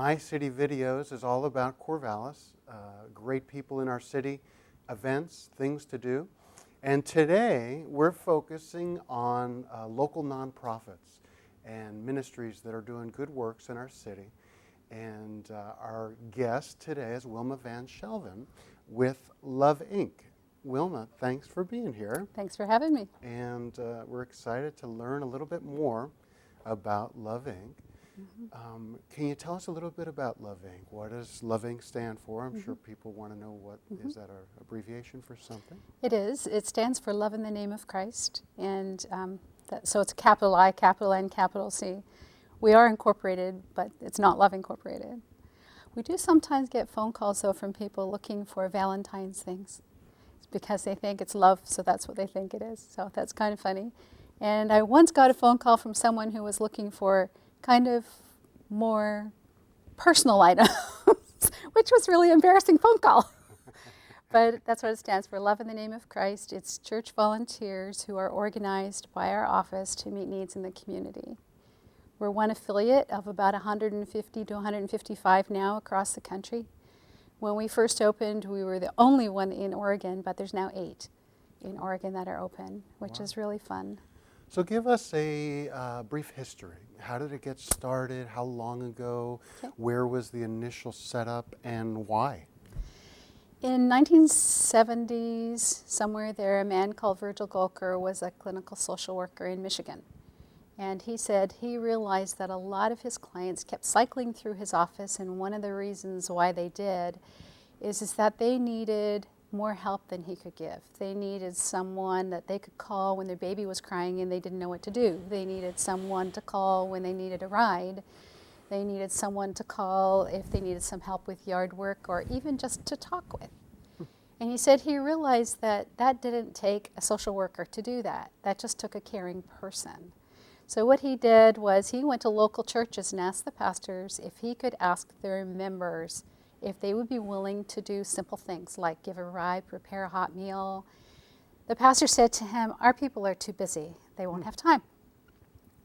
iCity Videos is all about Corvallis, great people in our city, events, things to do. And today we're focusing on local nonprofits and ministries that are doing good works in our city. And our guest today is Wilma Van Schelven with Love Inc. Wilma, thanks for being here. Thanks for having me. And we're excited to learn a little bit more about Love Inc. Can you tell us a little bit about Love Inc.? What does Love Inc. stand for? I'm sure people want to know what, is that an abbreviation for something? It is. It stands for Love in the Name of Christ. And so it's a capital I, capital N, capital C. We are incorporated, but it's not Love Incorporated. We do sometimes get phone calls, though, from people looking for Valentine's things. It's because they think it's love, so that's what they think it is. So that's kind of funny. And I once got a phone call from someone who was looking for kind of more personal items, which was really an embarrassing phone call. But that's what it stands for, Love in the Name of Christ. It's church volunteers who are organized by our office to meet needs in the community. We're one affiliate of about 150 to 155 now across the country. When we first opened, we were the only one in Oregon, but there's now 8 in Oregon that are open, which is really fun. So give us a brief history. How did it get started? How long ago? Okay. Where was the initial setup and why? In 1970s, somewhere there, a man called Virgil Golker was a clinical social worker in Michigan. And he said he realized that a lot of his clients kept cycling through his office, and one of the reasons why they did is that they needed more help than he could give. They needed someone that they could call when their baby was crying and they didn't know what to do. They needed someone to call when they needed a ride. They needed someone to call if they needed some help with yard work or even just to talk with. And he said he realized that that didn't take a social worker to do that. That just took a caring person. So what he did was he went to local churches and asked the pastors if he could ask their members if they would be willing to do simple things like give a ride, prepare a hot meal. The pastor said to him, our people are too busy. They won't have time.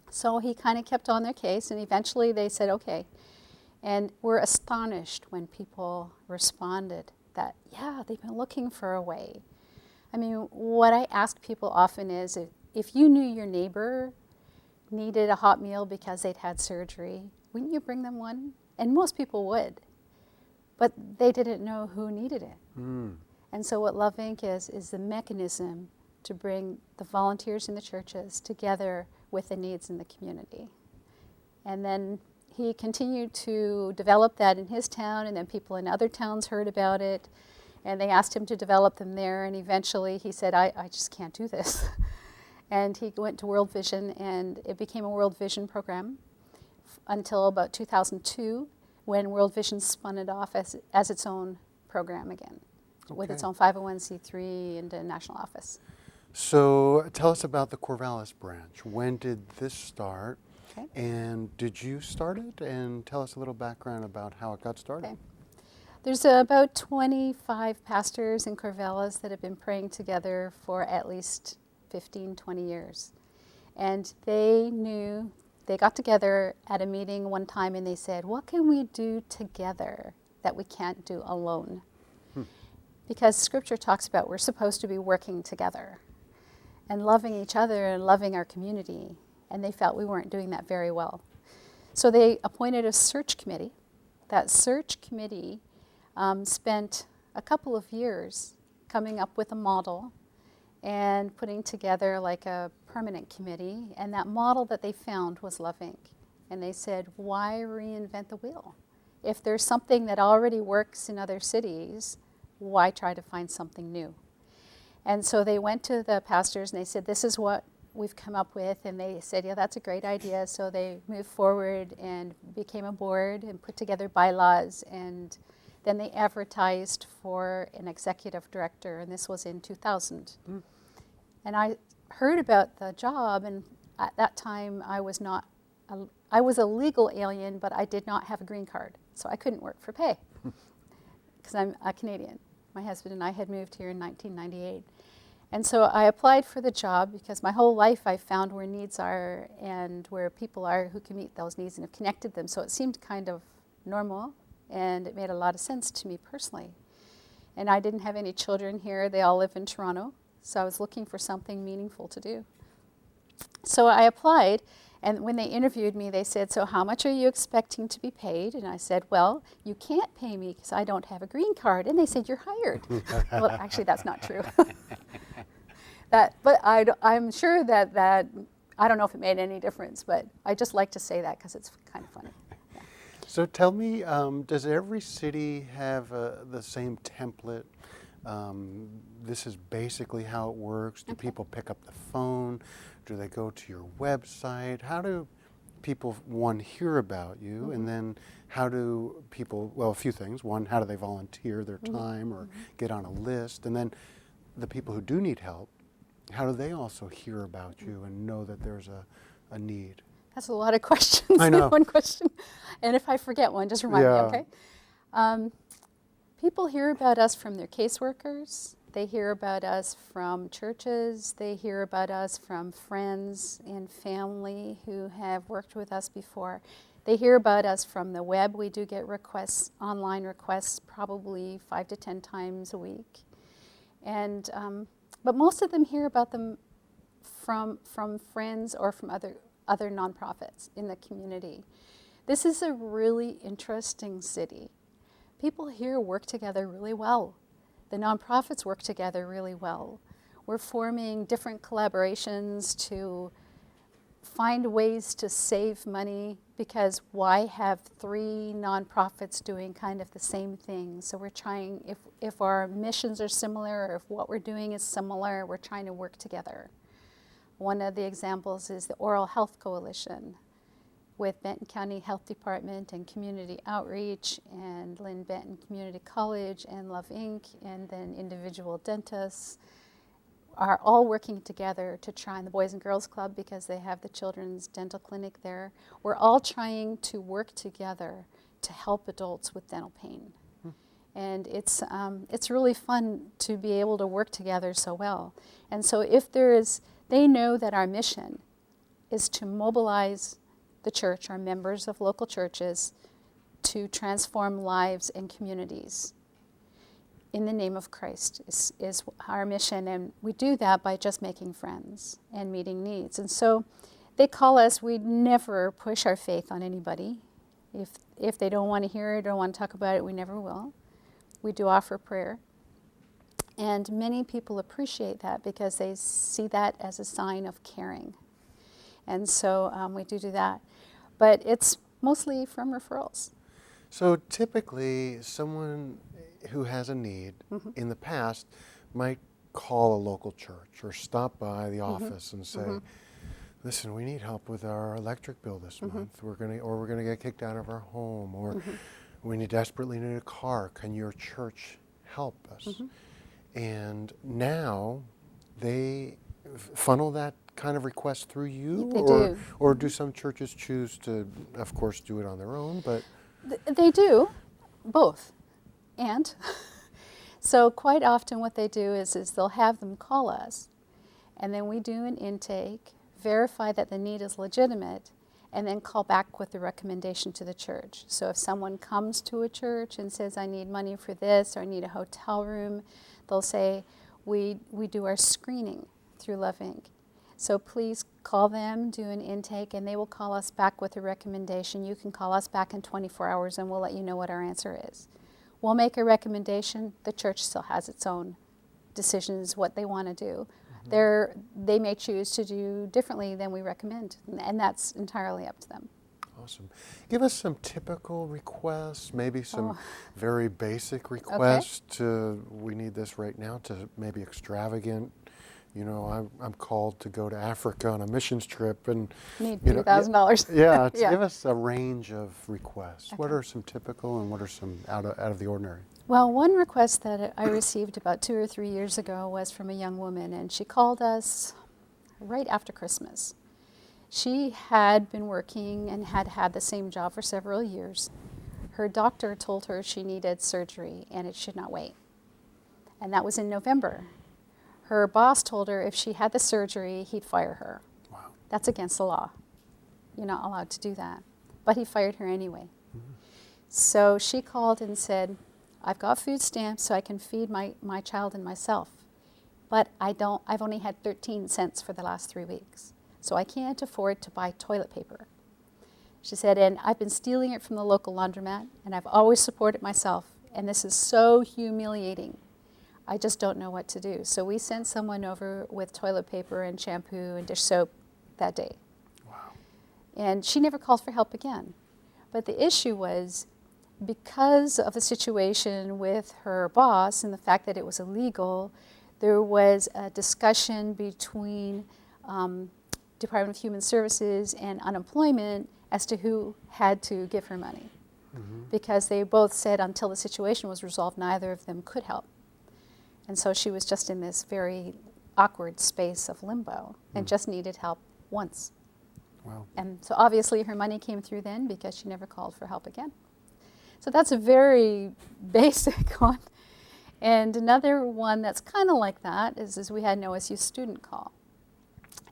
So he kind of kept on their case, and eventually they said, okay. And we're astonished when people responded that, yeah, they've been looking for a way. I mean, what I ask people often is, if you knew your neighbor needed a hot meal because they'd had surgery, wouldn't you bring them one? And most people would. But they didn't know who needed it. And so what Love Inc. is the mechanism to bring the volunteers in the churches together with the needs in the community. And then he continued to develop that in his town, and then people in other towns heard about it, and they asked him to develop them there, and eventually he said, I just can't do this. And he went to World Vision, and it became a World Vision program until about 2002, when World Vision spun it off as its own program again, with its own 501c3 and a national office. So tell us about the Corvallis branch. When did this start? Okay. And did you start it? And tell us a little background about how it got started. Okay. There's about 25 pastors in Corvallis that have been praying together for at least 15, 20 years. And they got together at a meeting one time and they said, what can we do together that we can't do alone? Because Scripture talks about we're supposed to be working together and loving each other and loving our community. And they felt we weren't doing that very well. So they appointed a search committee. That search committee spent a couple of years coming up with a model and putting together like a permanent committee. And that model that they found was Love Inc. And they said, why reinvent the wheel? If there's something that already works in other cities, why try to find something new? And so they went to the pastors and they said, this is what we've come up with. And they said, yeah, that's a great idea. So they moved forward and became a board and put together bylaws. And then they advertised for an executive director. And this was in 2000. And I heard about the job, and at that time I was a legal alien, but I did not have a green card, so I couldn't work for pay because I'm a Canadian. My husband and I had moved here in 1998. And so I applied for the job because my whole life I found where needs are and where people are who can meet those needs and have connected them. So it seemed kind of normal, and it made a lot of sense to me personally. And I didn't have any children here. They all live in Toronto, so I was looking for something meaningful to do. So I applied, and when they interviewed me, they said, so how much are you expecting to be paid? And I said, well, you can't pay me because I don't have a green card. And they said, you're hired. Well, actually, that's not true. But I'm sure that I don't know if it made any difference, but I just like to say that because it's kind of funny. Yeah. So tell me, does every city have the same template? This is basically how it works. Do people pick up the phone? Do they go to your website? How do people, one, hear about you? And then how do people, well, a few things. One, how do they volunteer their time or get on a list? And then the people who do need help, how do they also hear about you and know that there's a need? That's a lot of questions I know. in one question. And if I forget one, just remind me, okay? People hear about us from their caseworkers. They hear about us from churches. They hear about us from friends and family who have worked with us before. They hear about us from the web. We do get requests, online requests, probably 5 to 10 times a week. And but most of them hear about them from friends or from other nonprofits in the community. This is a really interesting city. People here work together really well. The nonprofits work together really well. We're forming different collaborations to find ways to save money, because why have 3 nonprofits doing kind of the same thing? So we're trying, if our missions are similar or if what we're doing is similar, we're trying to work together. One of the examples is the Oral Health Coalition with Benton County Health Department and Community Outreach and Lynn Benton Community College and Love Inc. and then individual dentists are all working together to try, and the Boys and Girls Club, because they have the children's dental clinic there. We're all trying to work together to help adults with dental pain. And it's really fun to be able to work together so well. And so if they know that our mission is to mobilize the church, our members of local churches, to transform lives and communities in the name of Christ is our mission. And we do that by just making friends and meeting needs. And so they call us. We never push our faith on anybody. If they don't want to hear it, don't want to talk about it, we never will. We do offer prayer. And many people appreciate that because they see that as a sign of caring. And so we do that. But it's mostly from referrals. So typically, someone who has a need in the past might call a local church or stop by the office and say, listen, we need help with our electric bill this month. We're gonna get kicked out of our home, or we desperately need a car. Can your church help us? And now they funnel that kind of request through you, or do some churches choose to, of course, do it on their own? But they do both. And so quite often what they do is they'll have them call us, and then we do an intake, verify that the need is legitimate, and then call back with the recommendation to the church. So if someone comes to a church and says, I need money for this, or I need a hotel room, they'll say, we do our screening through Love Inc. So please call them, do an intake, and they will call us back with a recommendation. You can call us back in 24 hours and we'll let you know what our answer is. We'll make a recommendation. The church still has its own decisions, what they want to do. They may choose to do differently than we recommend, and that's entirely up to them. Awesome. Give us some typical requests, maybe some very basic requests to, we need this right now, to maybe extravagant. You know, I'm called to go to Africa on a missions trip and need $3,000. Yeah, give us a range of requests. Okay. What are some typical and what are some out of the ordinary? Well, one request that I received about 2 or 3 years ago was from a young woman, and she called us right after Christmas. She had been working and had the same job for several years. Her doctor told her she needed surgery and it should not wait. And that was in November. Her boss told her if she had the surgery, he'd fire her. Wow. That's against the law. You're not allowed to do that. But he fired her anyway. So she called and said, I've got food stamps so I can feed my child and myself, but I've only had 13 cents for the last 3 weeks, so I can't afford to buy toilet paper. She said, and I've been stealing it from the local laundromat, and I've always supported myself, and this is so humiliating. I just don't know what to do. So we sent someone over with toilet paper and shampoo and dish soap that day. Wow. And she never called for help again. But the issue was, because of the situation with her boss and the fact that it was illegal, there was a discussion between Department of Human Services and unemployment as to who had to give her money. Because they both said until the situation was resolved, neither of them could help. And so she was just in this very awkward space of limbo and just needed help once. Wow. And so obviously her money came through then because she never called for help again. So that's a very basic one. And another one that's kind of like that is we had an OSU student call.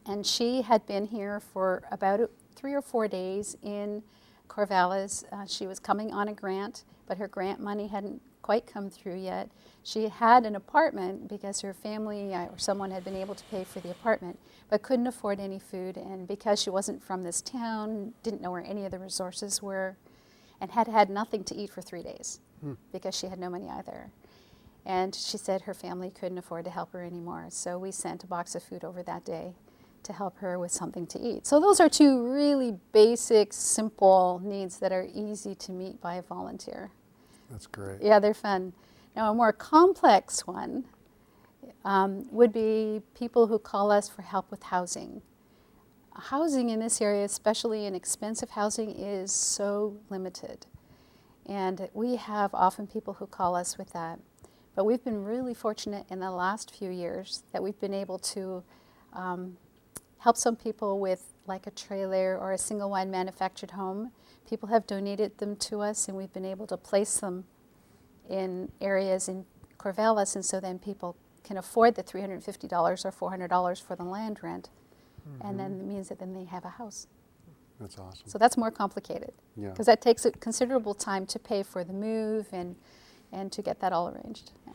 And she had been here for about 3 or 4 days in Corvallis. She was coming on a grant, but her grant money hadn't quite come through yet. She had an apartment because her family or someone had been able to pay for the apartment, but couldn't afford any food. And because she wasn't from this town, didn't know where any of the resources were, and had had nothing to eat for 3 days because she had no money either. And she said her family couldn't afford to help her anymore. So we sent a box of food over that day to help her with something to eat. So those are two really basic, simple needs that are easy to meet by a volunteer. That's great. Yeah, they're fun. Now, a more complex one would be people who call us for help with housing. Housing in this area, especially inexpensive housing, is so limited. And we have often people who call us with that. But we've been really fortunate in the last few years that we've been able to help some people with like a trailer or a single wide manufactured home. People have donated them to us, and we've been able to place them in areas in Corvallis, and so then people can afford the $350 or $400 for the land rent, and then it means that then they have a house. That's awesome. So that's more complicated, Yeah. because that takes a considerable time to pay for the move and to get that all arranged. Yeah.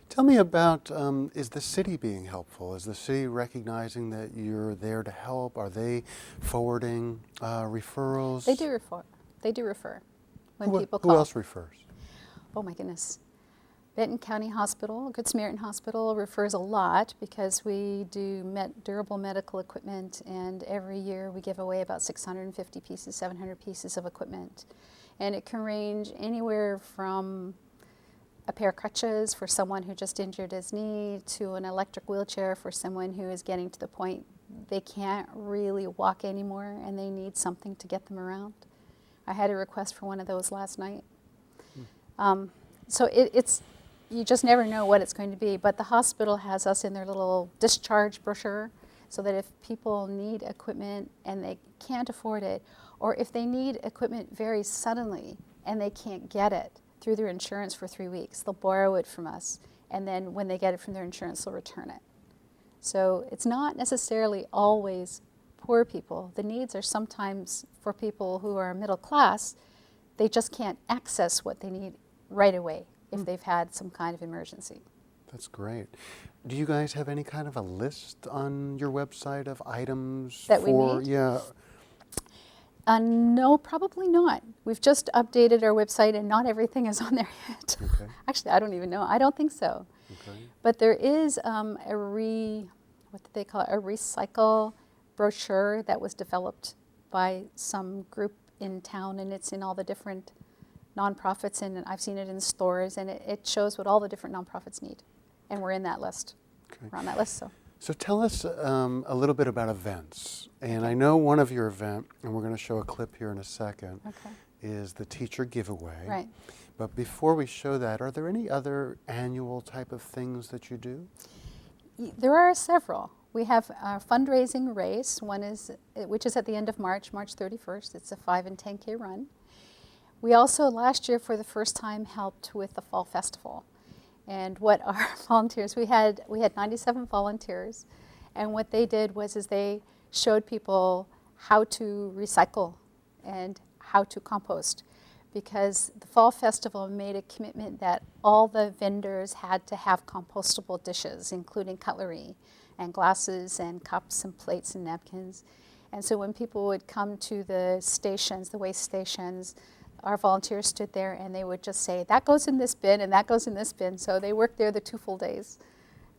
Tell me about, is the city being helpful? Is the city recognizing that you're there to help? Are they forwarding referrals? They do refer. They do refer when people Who call. else refers? Oh my goodness. Benton County Hospital, Good Samaritan Hospital refers a lot because we do durable medical equipment, and every year we give away about 650 pieces, 700 pieces of equipment. And it can range anywhere from a pair of crutches for someone who just injured his knee to an electric wheelchair for someone who is getting to the point they can't really walk anymore and they need something to get them around. I had a request for one of those last night. So it's, you just never know what it's going to be, but the hospital has us in their little discharge brochure so that if people need equipment and they can't afford it, or if they need equipment very suddenly and they can't get it through their insurance for 3 weeks, they'll borrow it from us, and then when they get it from their insurance, they'll return it. So it's not necessarily always poor people. The needs are sometimes for people who are middle class. They just can't access what they need right away if they've had some kind of emergency. That's great. Do you guys have any kind of a list on your website of items That we for, need? yeah, No, probably not. We've just updated our website and not everything is on there yet. Okay. Actually, I don't even know. I don't think so. Okay. But there is what do they call it? A recycle brochure that was developed by some group in town, and it's in all the different nonprofits, and I've seen it in stores, and it shows what all the different nonprofits need. And we're in that list. Okay. We're on that list, so. So tell us a little bit about events. And I know one of your event, and we're going to show a clip here in a second, Okay. is the teacher giveaway. Right. But before we show that, are there any other annual type of things that you do? There are several. We have a fundraising race, which is at the end of March 31st. It's a 5 and 10K run. We also, last year, for the first time, helped with the Fall Festival. And what our volunteers, we had 97 volunteers, and what they did was they showed people how to recycle and how to compost. because the Fall Festival made a commitment that all the vendors had to have compostable dishes, including cutlery and glasses and cups and plates and napkins. And so when people would come to the stations, the waste stations, our volunteers stood there and they would just say, that goes in this bin and that goes in this bin. So they worked there the 2 full days.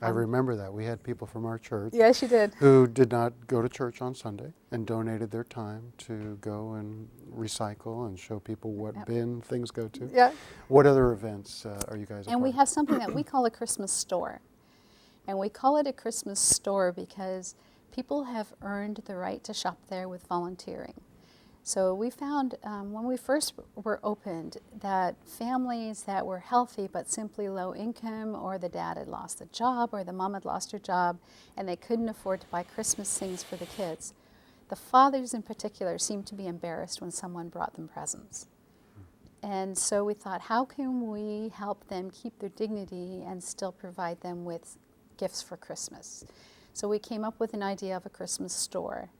I remember that. We had people from our church Yes, you did. who did not go to church on Sunday and donated their time to go and recycle and show people what bin things go to. Yeah. What other events are you guys a And we part have something that we call a Christmas store. And we call it a Christmas store because people have earned the right to shop there with volunteering. So we found when we first were opened that families that were healthy but simply low income, or the dad had lost a job or the mom had lost her job and they couldn't afford to buy Christmas things for the kids, the fathers in particular seemed to be embarrassed when someone brought them presents. And so we thought, how can we help them keep their dignity and still provide them with gifts for Christmas? So we came up with an idea of a Christmas store.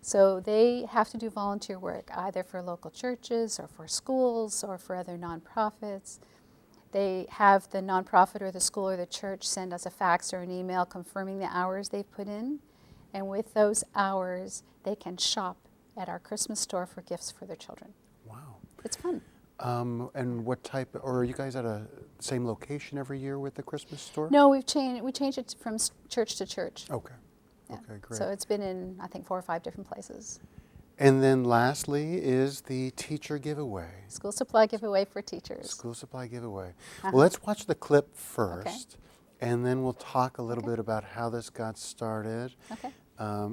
So they have to do volunteer work either for local churches or for schools or for other nonprofits. They have the nonprofit or the school or the church send us a fax or an email confirming the hours they've put in. And with those hours, they can shop at our Christmas store for gifts for their children. Wow. It's fun. And what type, or are you guys at a same location every year with the Christmas store? No, we changed it from church to church. Okay. Yeah. Okay, great. So it's been in, I think, 4 or 5 different places. And then lastly is the teacher giveaway. School supply giveaway for teachers. School supply giveaway. Well, let's watch the clip first, Okay. and then we'll talk a little bit about how this got started. Okay.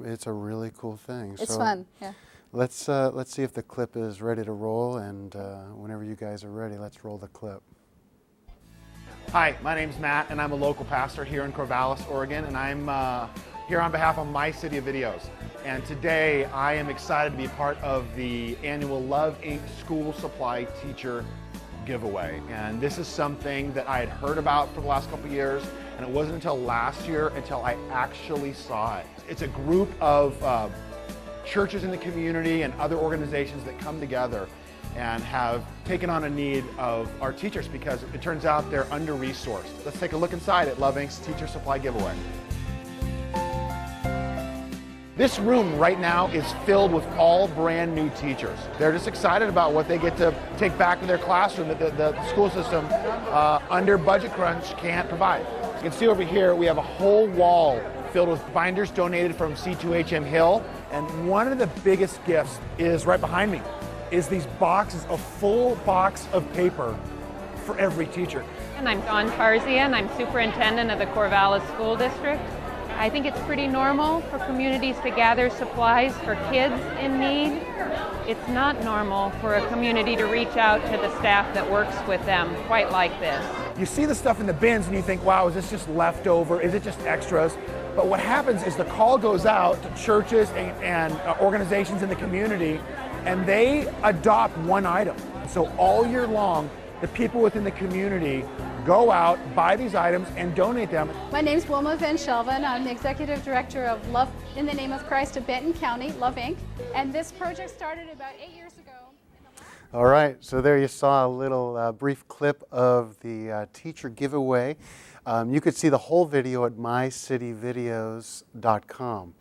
It's a really cool thing. It's So fun, yeah. Let's see if the clip is ready to roll, and whenever you guys are ready, let's roll the clip. Hi, my name's Matt, and I'm a local pastor here in Corvallis, Oregon, and I'm here on behalf of My City of Videos. And today I am excited to be part of the annual Love Inc. School Supply Teacher Giveaway. And this is something that I had heard about for the last couple of years, and it wasn't until last year until I actually saw it. It's a group of churches in the community and other organizations that come together and have taken on a need of our teachers because it turns out they're under-resourced. Let's take a look inside at Love Inc.'s Teacher Supply Giveaway. This room right now is filled with all brand new teachers. They're just excited about what they get to take back to their classroom that the school system under budget crunch can't provide. You can see over here we have a whole wall filled with binders donated from C2HM Hill. And one of the biggest gifts is right behind me, is these boxes, a full box of paper for every teacher. And I'm Dawn Tarzia, and I'm superintendent of the Corvallis School District. I think it's pretty normal for communities to gather supplies for kids in need. It's not normal for a community to reach out to the staff that works with them quite like this. You see the stuff in the bins and you think, wow, is this just leftover? Is it just extras? But what happens is the call goes out to churches and organizations in the community, and they adopt one item. So all year long, the people within the community go out, buy these items, and donate them. My name's Wilma Van Schelven. I'm the Executive Director of Love in the Name of Christ of Benton County, Love Inc. And this project started about 8 years ago. All right, so there you saw a little brief clip of the teacher giveaway. You could see the whole video at mycityvideos.com.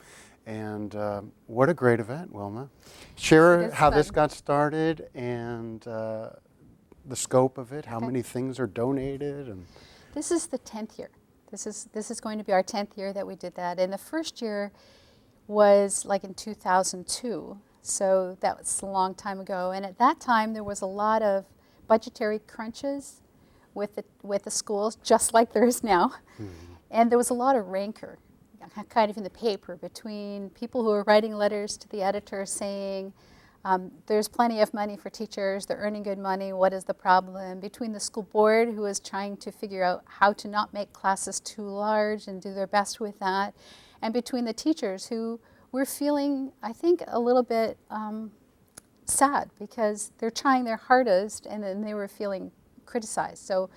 And what a great event, Wilma. Share It's how fun. this got started and the scope of it, how Okay. many things are donated. And This is the 10th year. This is going to be our 10th year that we did that. And the first year was like in 2002. So that was a long time ago. And at that time, there was a lot of budgetary crunches with the schools, just like there is now. And there was a lot of rancor, kind of in the paper, between people who were writing letters to the editor saying, there's plenty of money for teachers, they're earning good money, what is the problem? Between the school board, who was trying to figure out how to not make classes too large and do their best with that, and between the teachers, who were feeling, I think, a little bit sad because they're trying their hardest and then they were feeling criticized. So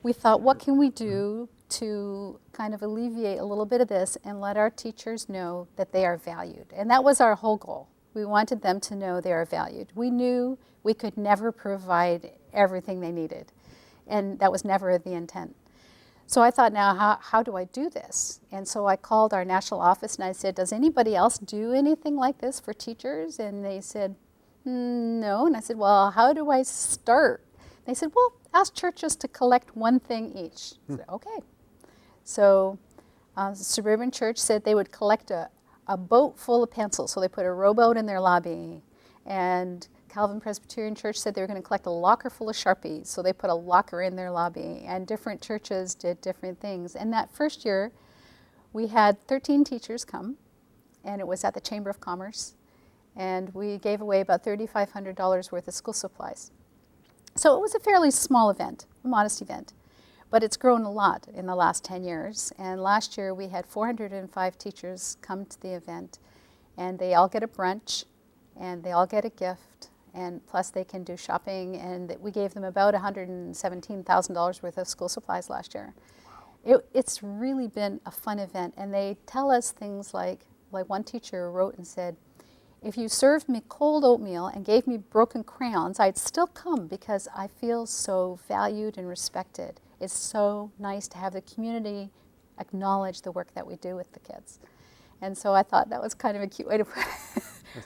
we thought, what can we do to kind of alleviate a little bit of this and let our teachers know that they are valued? And that was our whole goal. We wanted them to know they are valued. We knew we could never provide everything they needed, and that was never the intent. So I thought, now how do I do this? And so I called our national office and I said, does anybody else do anything like this for teachers? And they said, no. And I said, well, how do I start? They said, well, ask churches to collect one thing each. I said, okay. So Suburban Church said they would collect a boat full of pencils. So they put a rowboat in their lobby. And Calvin Presbyterian Church said they were going to collect a locker full of Sharpies, so they put a locker in their lobby, and different churches did different things. And that first year, we had 13 teachers come, and it was at the Chamber of Commerce, and we gave away about $3,500 worth of school supplies. So it was a fairly small event, a modest event, but it's grown a lot in the last 10 years. And last year, we had 405 teachers come to the event, and they all get a brunch, and they all get a gift, and plus they can do shopping, and we gave them about $117,000 worth of school supplies last year. Wow. It's really been a fun event, and they tell us things like one teacher wrote and said, if you served me cold oatmeal and gave me broken crayons, I'd still come because I feel so valued and respected. It's so nice to have the community acknowledge the work that we do with the kids. And so I thought that was kind of a cute way to put it.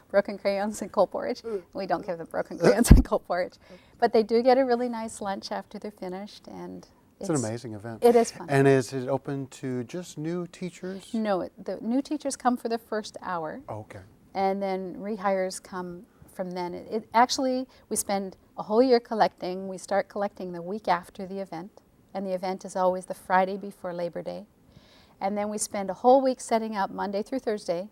Broken crayons and cold porridge. We don't give them broken crayons and cold porridge. But they do get a really nice lunch after they're finished. And it's an amazing event. It is fun. And is it open to just new teachers? No, the new teachers come for the first hour. Okay. And then rehires come from then. Actually, we spend a whole year collecting. We start collecting the week after the event. And the event is always the Friday before Labor Day. And then we spend a whole week setting up Monday through Thursday.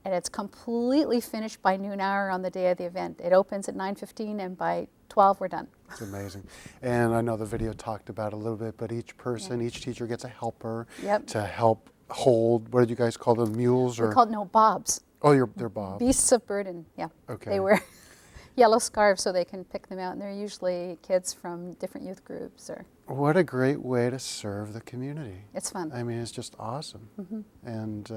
And it's completely finished by noon hour on the day of the event. It opens at 9:15, and by 12 we're done. It's amazing. And I know the video talked about it a little bit, but each person, each teacher gets a helper to help hold, what did you guys call them, mules? Or bobs. Oh, they're bobs. Beasts of burden, yeah. Okay. They wear yellow scarves so they can pick them out, and they're usually kids from different youth groups. What a great way to serve the community. It's fun. I mean, it's just awesome. And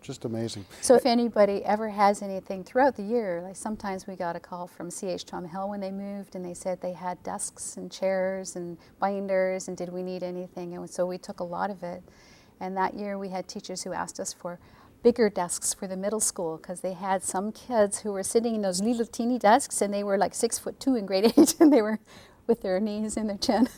just amazing. So if anybody ever has anything throughout the year, like sometimes we got a call from CH Tom Hill when they moved, and they said they had desks and chairs and binders, and did we need anything? And so we took a lot of it. And that year we had teachers who asked us for bigger desks for the middle school, because they had some kids who were sitting in those little teeny desks, and they were like 6'2" in grade 8, and they were with their knees in their chin.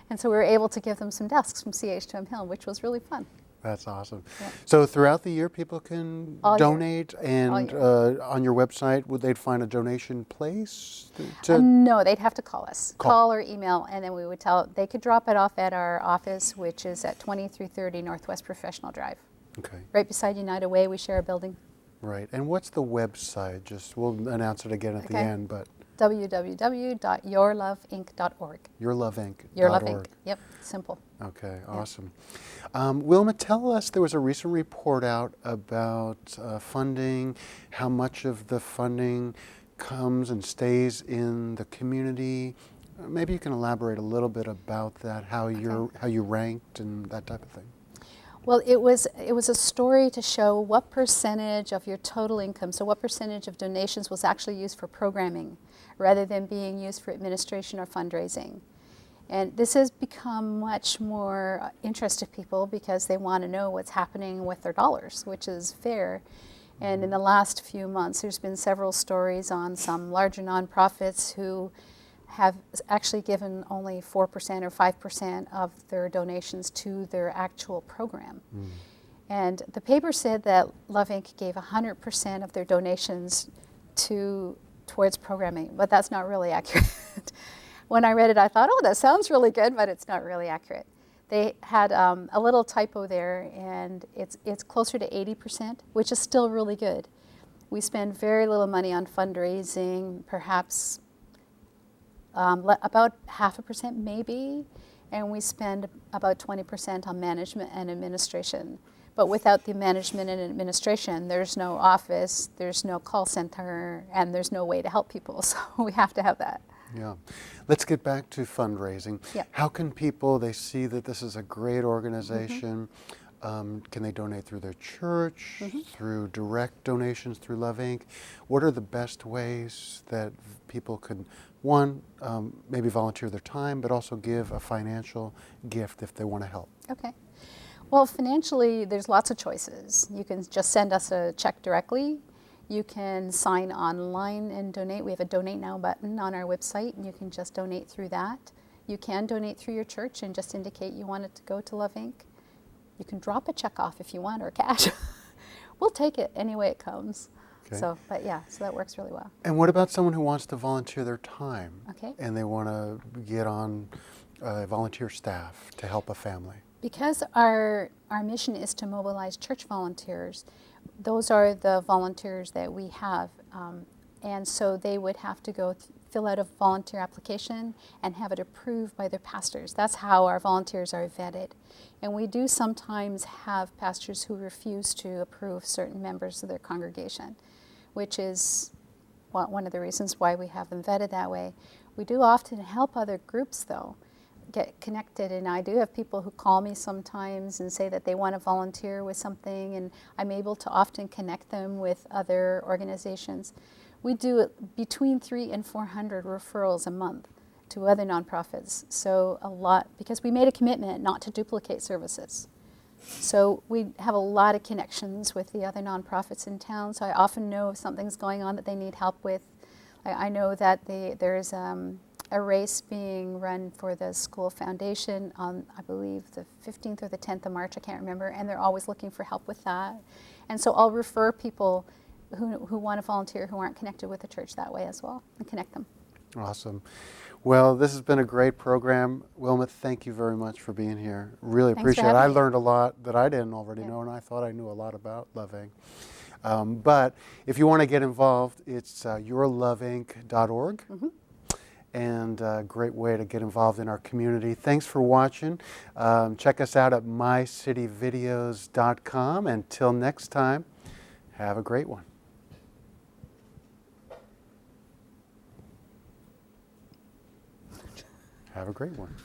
And so we were able to give them some desks from CH Tom Hill, which was really fun. That's awesome. Yeah. So throughout the year, people can donate, and on your website, would they find a donation place? No, they'd have to call us. Call or email, and then we would tell. They could drop it off at our office, which is at 2330 Northwest Professional Drive. Okay. Right beside United Way, we share a building. Right. And what's the website? We'll announce it again at the end, but www.yourloveinc.org. Yourloveinc.org. Your Love Inc. Yep, simple. Okay, awesome. Wilma, tell us, there was a recent report out about funding, how much of the funding comes and stays in the community. Maybe you can elaborate a little bit about that, how you ranked and that type of thing. Well, it was a story to show what percentage of your total income, so what percentage of donations was actually used for programming rather than being used for administration or fundraising. And this has become much more interest to people because they want to know what's happening with their dollars, which is fair. And in the last few months, there's been several stories on some larger nonprofits who have actually given only 4% or 5% of their donations to their actual program. And the paper said that Love Inc. gave 100% of their donations towards programming, but that's not really accurate. When I read it, I thought, oh, that sounds really good, but it's not really accurate. They had a little typo there, and it's closer to 80%, which is still really good. We spend very little money on fundraising, perhaps about 0.5% maybe, and we spend about 20% on management and administration. But without the management and administration, there's no office, there's no call center, and there's no way to help people, so we have to have that. Yeah. Let's get back to fundraising. Yeah. How can people, they see that this is a great organization, Can they donate through their church, through direct donations through Love Inc.? What are the best ways that people can, one, maybe volunteer their time, but also give a financial gift if they want to help? Okay. Well, financially, there's lots of choices. You can just send us a check directly. You can sign online and donate. We have a Donate Now button on our website, and you can just donate through that. You can donate through your church and just indicate you want it to go to Love Inc. You can drop a check off if you want, or cash. We'll take it any way it comes. Okay. So that works really well. And what about someone who wants to volunteer their time? Okay. And they want to get on volunteer staff to help a family? Because our mission is to mobilize church volunteers, those are the volunteers that we have. And so they would have to go fill out a volunteer application and have it approved by their pastors. That's how our volunteers are vetted. And we do sometimes have pastors who refuse to approve certain members of their congregation, which is one of the reasons why we have them vetted that way. We do often help other groups, though, get connected, and I do have people who call me sometimes and say that they want to volunteer with something, and I'm able to often connect them with other organizations. We do between 300 and 400 referrals a month to other nonprofits, so a lot, because we made a commitment not to duplicate services. So we have a lot of connections with the other nonprofits in town, so I often know if something's going on that they need help with. I know that there's a race being run for the school foundation on, I believe, the 15th or the 10th of March, I can't remember, and they're always looking for help with that. And so I'll refer people who want to volunteer who aren't connected with the church that way as well, and connect them. Awesome. Well, this has been a great program. Wilma, thank you very much for being here. Really Thanks for appreciate it. having I me. learned a lot that I didn't already know, and I thought I knew a lot about Love Inc. But if you want to get involved, it's yourloveinc.org. And a great way to get involved in our community. Thanks for watching. Check us out at mycityvideos.com. Until next time, have a great one. Have a great one.